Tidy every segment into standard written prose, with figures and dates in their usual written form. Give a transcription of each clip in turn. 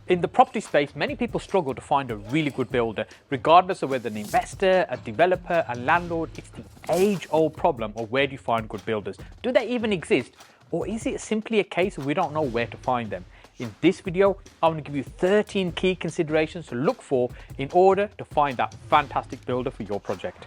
In the property space, many people struggle to find a really good builder, regardless of whether an investor, a developer, a landlord. It's the age-old problem of where do you find good builders? Do they even exist? Or is it simply a case of we don't know where to find them? In this video, I'm going to give you 13 key considerations to look for in order to find that fantastic builder for your project.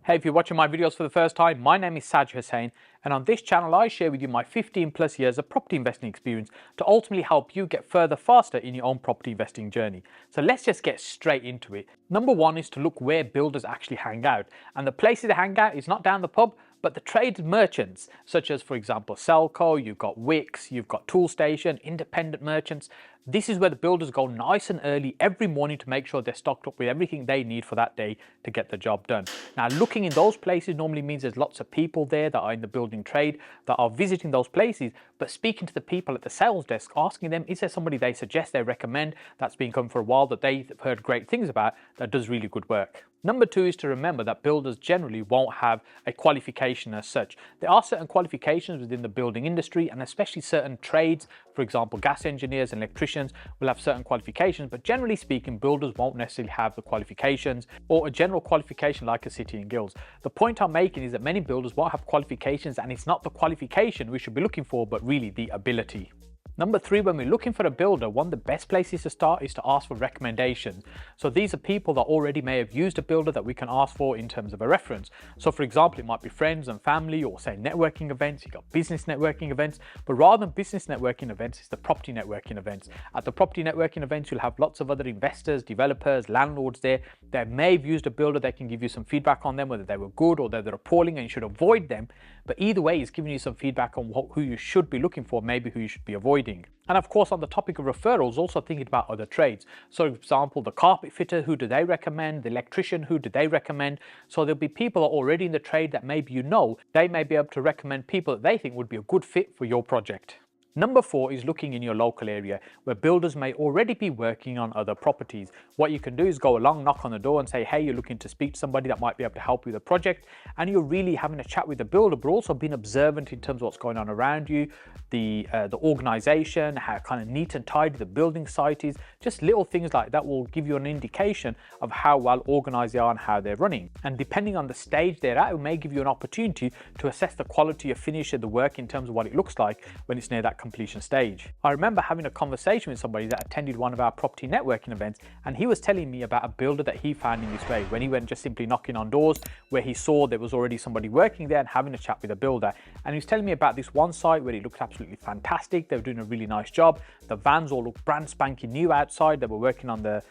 Hey, if you're watching my videos for the first time, my name is Saj Hussain, and on this channel I share with you my 15 plus years of property investing experience to ultimately help you get further faster in your own property investing journey. So let's just get straight into it. Number one is to look where builders actually hang out, and the places they hang out is not down the pub, but the trade merchants, such as, for example, Selco, you've got Wix, you've got Toolstation, independent merchants. This is where the builders go nice and early every morning to make sure they're stocked up with everything they need for that day to get the job done. Now, looking in those places normally means there's lots of people there that are in the building trade that are visiting those places, but speaking to the people at the sales desk, asking them, is there somebody they suggest, they recommend, that's been going for a while, that they've heard great things about, that does really good work. Number two is to remember that builders generally won't have a qualification as such. There are certain qualifications within the building industry, and especially certain trades, for example, gas engineers and electricians will have certain qualifications, but generally speaking, builders won't necessarily have the qualifications or a general qualification like a city and guilds. The point I'm making is that many builders won't have qualifications, and it's not the qualification we should be looking for, but really the ability. Number three, when we're looking for a builder, one of the best places to start is to ask for recommendations. So these are people that already may have used a builder that we can ask for in terms of a reference. So for example, it might be friends and family, or say networking events. You've got business networking events, but rather than business networking events, it's the property networking events. At the property networking events, you'll have lots of other investors, developers, landlords there that may have used a builder that can give you some feedback on them, whether they were good or they're appalling and you should avoid them. But either way, it's giving you some feedback on who you should be looking for, maybe who you should be avoiding. And of course, on the topic of referrals, also thinking about other trades. So for example, the carpet fitter, who do they recommend? The electrician, who do they recommend? So there'll be people already in the trade that maybe you know, they may be able to recommend people that they think would be a good fit for your project. Number four is looking in your local area where builders may already be working on other properties. What you can do is go along, knock on the door and say, hey, you're looking to speak to somebody that might be able to help you with a project, and you're really having a chat with the builder, but also being observant in terms of what's going on around you, the organization, how kind of neat and tidy the building site is. Just little things like that will give you an indication of how well organized they are and how they're running. And depending on the stage they're at, it may give you an opportunity to assess the quality of finish of the work in terms of what it looks like when it's near that completion stage. I remember having a conversation with somebody that attended one of our property networking events, and he was telling me about a builder that he found in this way when he went just simply knocking on doors where he saw there was already somebody working there and having a chat with a builder. And he was telling me about this one site where it looked absolutely fantastic. They were doing a really nice job. The vans all looked brand spanking new outside. They were working on the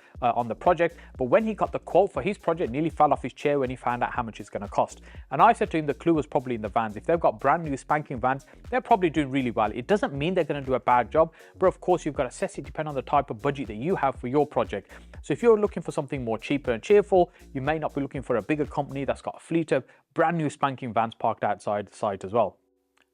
project, but when he got the quote for his project, nearly fell off his chair when he found out how much it's going to cost. And I said to him, the clue was probably in the vans. If they've got brand new spanking vans, they're probably doing really well. It doesn't mean they're going to do a bad job, but of course you've got to assess it depending on the type of budget that you have for your project. So if you're looking for something more cheaper and cheerful, you may not be looking for a bigger company that's got a fleet of brand new spanking vans parked outside the site as well.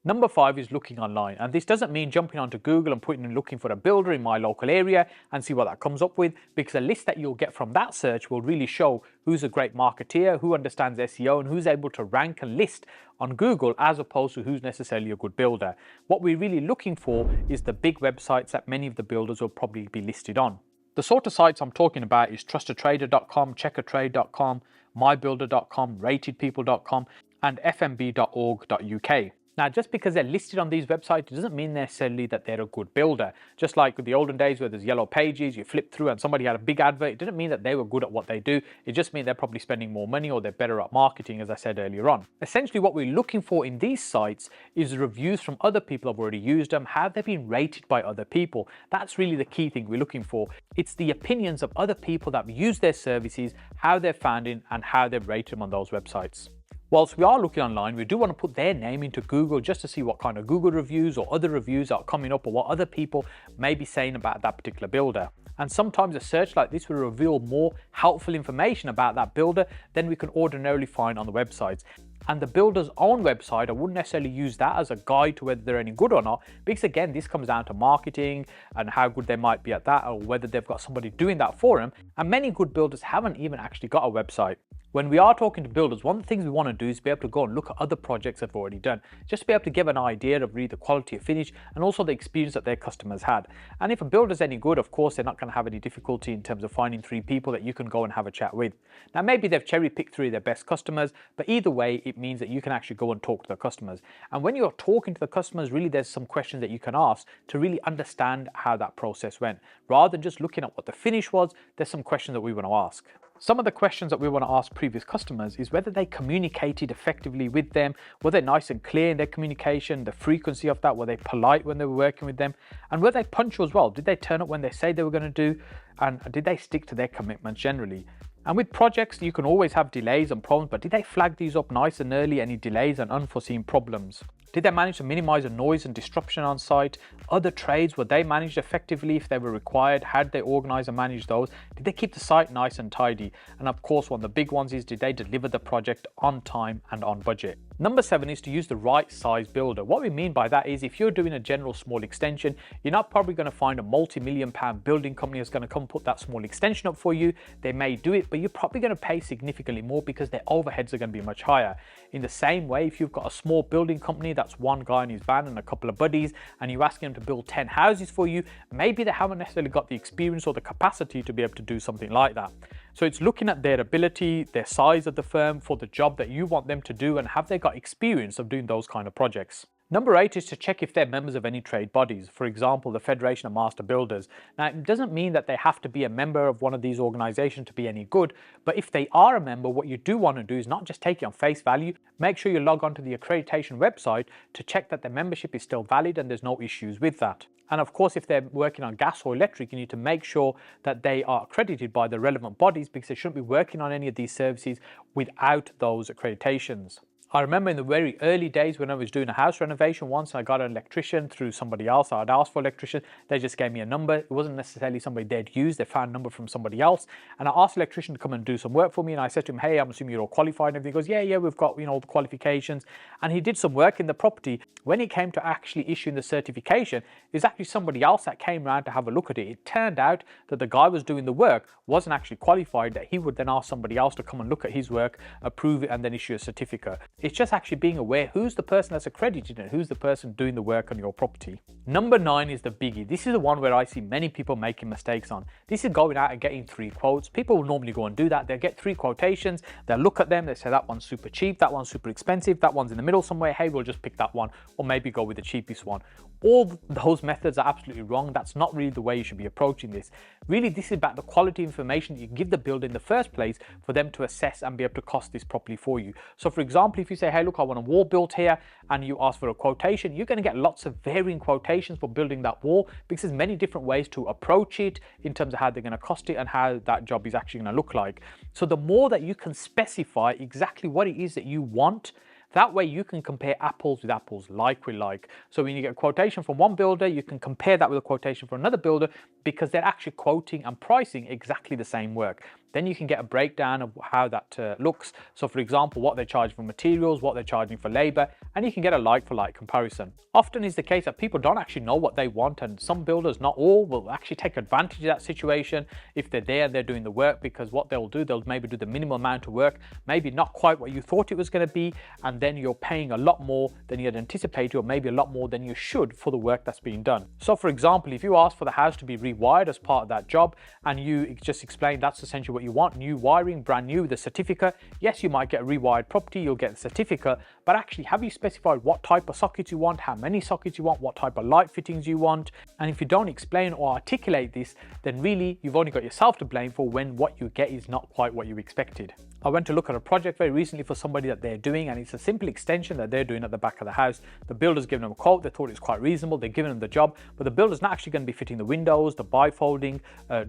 Number five is looking online, and this doesn't mean jumping onto Google and putting in looking for a builder in my local area and see what that comes up with, because the list that you'll get from that search will really show who's a great marketeer, who understands SEO, and who's able to rank and list on Google as opposed to who's necessarily a good builder. What we're really looking for is the big websites that many of the builders will probably be listed on. The sort of sites I'm talking about is trustatrader.com, checkertrade.com, mybuilder.com, ratedpeople.com, and fmb.org.uk. Now, just because they're listed on these websites, it doesn't mean necessarily that they're a good builder. Just like with the olden days where there's yellow pages, you flip through and somebody had a big advert, it didn't mean that they were good at what they do. It just means they're probably spending more money or they're better at marketing, as I said earlier on. Essentially, what we're looking for in these sites is reviews from other people who've already used them. Have they been rated by other people? That's really the key thing we're looking for. It's the opinions of other people that have used their services, how they're founding, and how they've rated them on those websites. Whilst we are looking online, we do want to put their name into Google just to see what kind of Google reviews or other reviews are coming up or what other people may be saying about that particular builder. And sometimes a search like this will reveal more helpful information about that builder than we can ordinarily find on the websites. And the builder's own website, I wouldn't necessarily use that as a guide to whether they're any good or not, because again, this comes down to marketing and how good they might be at that, or whether they've got somebody doing that for them. And many good builders haven't even actually got a website. When we are talking to builders, one of the things we want to do is be able to go and look at other projects they've already done, just to be able to give an idea of really the quality of finish and also the experience that their customers had. And if a builder's any good, of course, they're not going to have any difficulty in terms of finding 3 people that you can go and have a chat with. Now, maybe they've cherry picked 3 of their best customers, but either way, it means that you can actually go and talk to the customers. And when you're talking to the customers, really there's some questions that you can ask to really understand how that process went. Rather than just looking at what the finish was, there's some questions that we want to ask. Some of the questions that we want to ask previous customers is whether they communicated effectively with them, were they nice and clear in their communication, the frequency of that, were they polite when they were working with them, and were they punctual as well? Did they turn up when they say they were going to do, and did they stick to their commitments generally? And with projects, you can always have delays and problems, but did they flag these up nice and early, any delays and unforeseen problems? Did they manage to minimize the noise and disruption on site? Other trades, were they managed effectively if they were required? How did they organize and manage those? Did they keep the site nice and tidy? And of course, one of the big ones is, did they deliver the project on time and on budget? Number 7 is to use the right size builder. What we mean by that is, if you're doing a general small extension, you're not probably going to find a multi-million-pound building company that's going to come put that small extension up for you. They may do it, but you're probably going to pay significantly more because their overheads are going to be much higher. In the same way, if you've got a small building company that's one guy in his van and a couple of buddies, and you ask him to build 10 houses for you, maybe they haven't necessarily got the experience or the capacity to be able to do something like that. So it's looking at their ability, their size of the firm for the job that you want them to do, and have they got experience of doing those kind of projects. Number 8 is to check if they're members of any trade bodies, for example, the Federation of Master Builders. Now, it doesn't mean that they have to be a member of one of these organizations to be any good, but if they are a member, what you do want to do is not just take it on face value, make sure you log on to the accreditation website to check that their membership is still valid and there's no issues with that. And of course, if they're working on gas or electric, you need to make sure that they are accredited by the relevant bodies, because they shouldn't be working on any of these services without those accreditations. I remember in the very early days when I was doing a house renovation once, I got an electrician through somebody else. I'd asked for an electrician, they just gave me a number. It wasn't necessarily somebody they'd used, they found a number from somebody else. And I asked the electrician to come and do some work for me, and I said to him, hey, I'm assuming you're all qualified and everything. He goes, yeah, we've got, all the qualifications. And he did some work in the property. When it came to actually issuing the certification, it was actually somebody else that came around to have a look at it. It turned out that the guy was doing the work wasn't actually qualified, that he would then ask somebody else to come and look at his work, approve it, and then issue a certificate. It's just actually being aware who's the person that's accredited and who's the person doing the work on your property. Number 9 is the biggie. This is the one where I see many people making mistakes on. This is going out and getting 3 quotes. People will normally go and do that. They'll get 3 quotations. They'll look at them. They say that one's super cheap, that one's super expensive, that one's in the middle somewhere. Hey, we'll just pick that one, or maybe go with the cheapest one. All those methods are absolutely wrong. That's not really the way you should be approaching this. Really, this is about the quality information that you give the builder in the first place for them to assess and be able to cost this properly for you. So for example, if you say, hey, look, I want a wall built here, and you ask for a quotation, you're going to get lots of varying quotations for building that wall, because there's many different ways to approach it in terms of how they're going to cost it and how that job is actually going to look like. So the more that you can specify exactly what it is that you want, that way you can compare apples with apples, like with like. So when you get a quotation from one builder, you can compare that with a quotation from another builder, because they're actually quoting and pricing exactly the same work. Then you can get a breakdown of how that looks. So for example, what they're charging for materials, what they're charging for labor, and you can get a like-for-like comparison. Often is the case that people don't actually know what they want, and some builders, not all, will actually take advantage of that situation if they're there and they're doing the work, because what they'll do, they'll maybe do the minimum amount of work, maybe not quite what you thought it was going to be, and then you're paying a lot more than you had anticipated, or maybe a lot more than you should for the work that's being done. So for example, if you ask for the house to be rewired as part of that job, and you just explain that's essentially what you want, new wiring, brand new with a certificate, yes, you might get a rewired property, you'll get a certificate, but actually have you specified what type of sockets you want, how many sockets you want, what type of light fittings you want? And if you don't explain or articulate this, then really you've only got yourself to blame for when what you get is not quite what you expected. I went to look at a project very recently for somebody that they're doing, and it's a simple extension that they're doing at the back of the house. The builder's given them a quote, they thought it was quite reasonable, they're giving them the job, but the builder's not actually going to be fitting the windows, the bifolding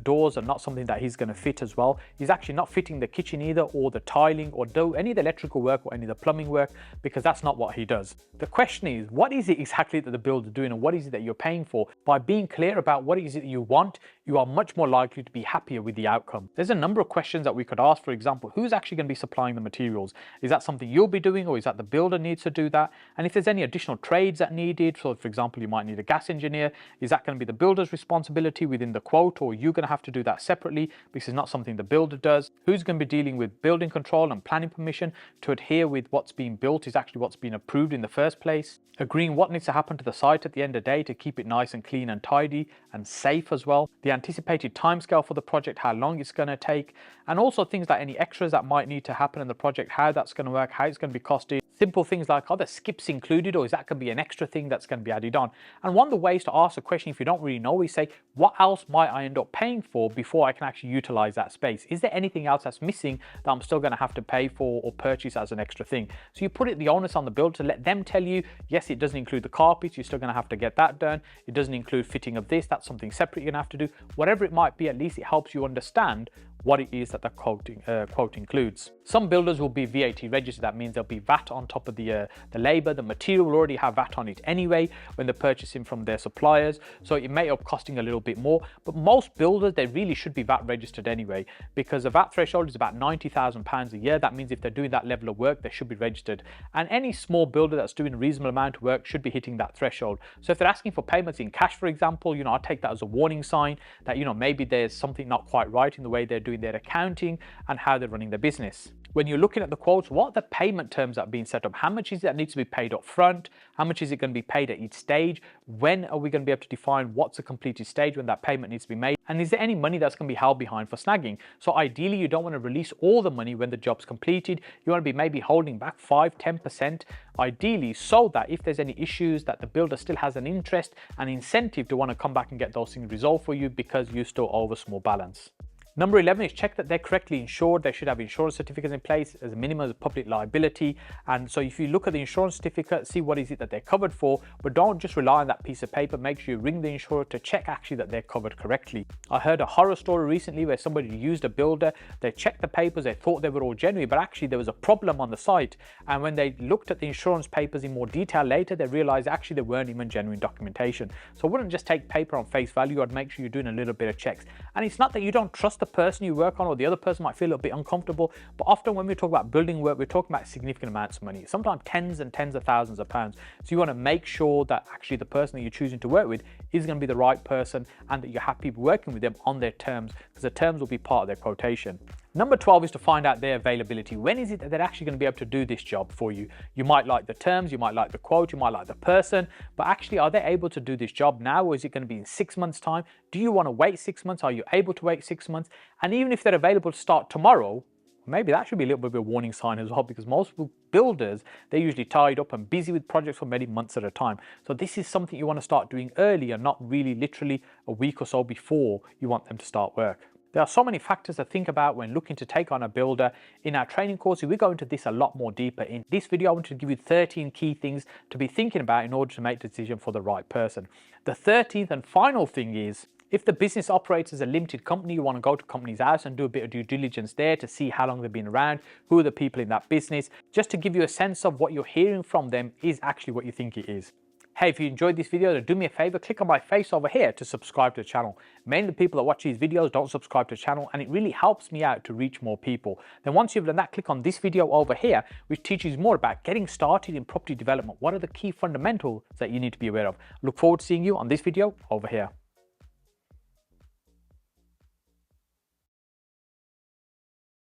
doors are not something that he's going to fit as well. He's actually not fitting the kitchen either, or the tiling, or do any of the electrical work or any of the plumbing work, because that's not what he does. The question is, what is it exactly that the builder's doing, and what is it that you're paying for? By being clear about what is it that you want, you are much more likely to be happier with the outcome. There's a number of questions that we could ask. For example, who's actually going to be supplying the materials? Is that something you'll be doing, or is that the builder needs to do that? And if there's any additional trades that needed, so for example, you might need a gas engineer, is that going to be the builder's responsibility within the quote, or are you going to have to do that separately because it's not something the builder does? Who's going to be dealing with building control and planning permission to adhere with what's being built is actually what's been approved in the first place? Agreeing what needs to happen to the site at the end of the day to keep it nice and clean and tidy and safe as well. The anticipated timescale for the project, how long it's going to take, and also things like any extras that might need to happen in the project, how that's going to work, how it's going to be costed. Simple things like, are there skips included, or is that going to be an extra thing that's going to be added on? And one of the ways to ask a question if you don't really know is say, what else might I end up paying for before I can actually utilize that space? Is there anything else that's missing that I'm still going to have to pay for or purchase as an extra thing? So you put the onus on the builder to let them tell you, yes, it doesn't include the carpets, you're still going to have to get that done. It doesn't include fitting of this, that's something separate you're going to have to do. Whatever it might be, at least it helps you understand what it is that the quote includes. Some builders will be VAT registered. That means there'll be VAT on top of the labour. The material will already have VAT on it anyway when they're purchasing from their suppliers, so it may end up costing a little bit more. But most builders, they really should be VAT registered anyway, because the VAT threshold is about £90,000 a year. That means if they're doing that level of work, they should be registered. And any small builder that's doing a reasonable amount of work should be hitting that threshold. So if they're asking for payments in cash, for example, I take that as a warning sign that maybe there's something not quite right in the way they're doing their accounting and how they're running their business. When you're looking at the quotes, what are the payment terms that are being set up? How much is it that needs to be paid up front? How much is it going to be paid at each stage? When are we going to be able to define what's a completed stage when that payment needs to be made? And is there any money that's going to be held behind for snagging? So ideally, you don't want to release all the money when the job's completed. You want to be maybe holding back 5-10%, ideally, so that if there's any issues, that the builder still has an interest and incentive to want to come back and get those things resolved for you because you still owe a small balance. Number 11 is check that they're correctly insured. They should have insurance certificates in place as a minimum of public liability. And so if you look at the insurance certificate, see what is it that they're covered for, but don't just rely on that piece of paper. Make sure you ring the insurer to check actually that they're covered correctly. I heard a horror story recently where somebody used a builder. They checked the papers, they thought they were all genuine, but actually there was a problem on the site. And when they looked at the insurance papers in more detail later, they realized actually there weren't even genuine documentation. So I wouldn't just take paper on face value. I'd make sure you're doing a little bit of checks. And it's not that you don't trust the person you work on, or the other person might feel a little bit uncomfortable, but often when we talk about building work, we're talking about significant amounts of money, sometimes tens and tens of thousands of pounds. So you want to make sure that actually the person that you're choosing to work with is going to be the right person and that you're happy working with them on their terms, because the terms will be part of their quotation. Number 12 is to find out their availability. When is it that they're actually going to be able to do this job for you? You might like the terms, you might like the quote, you might like the person, but actually, are they able to do this job now, or is it going to be in 6 months' time? Do you want to wait 6 months? Are you able to wait 6 months? And even if they're available to start tomorrow, maybe that should be a little bit of a warning sign as well, because most builders, they're usually tied up and busy with projects for many months at a time. So this is something you want to start doing early and not really literally a week or so before you want them to start work. There are so many factors to think about when looking to take on a builder. In our training courses, we go into this a lot more deeper. In this video, I want to give you 13 key things to be thinking about in order to make the decision for the right person. The 13th and final thing is, if the business operates as a limited company, you want to go to company's house and do a bit of due diligence there to see how long they've been around, who are the people in that business, just to give you a sense of what you're hearing from them is actually what you think it is. Hey, if you enjoyed this video, then do me a favor, click on my face over here to subscribe to the channel. Many of the people that watch these videos don't subscribe to the channel, and it really helps me out to reach more people. Then once you've done that, click on this video over here, which teaches more about getting started in property development. What are the key fundamentals that you need to be aware of? Look forward to seeing you on this video over here.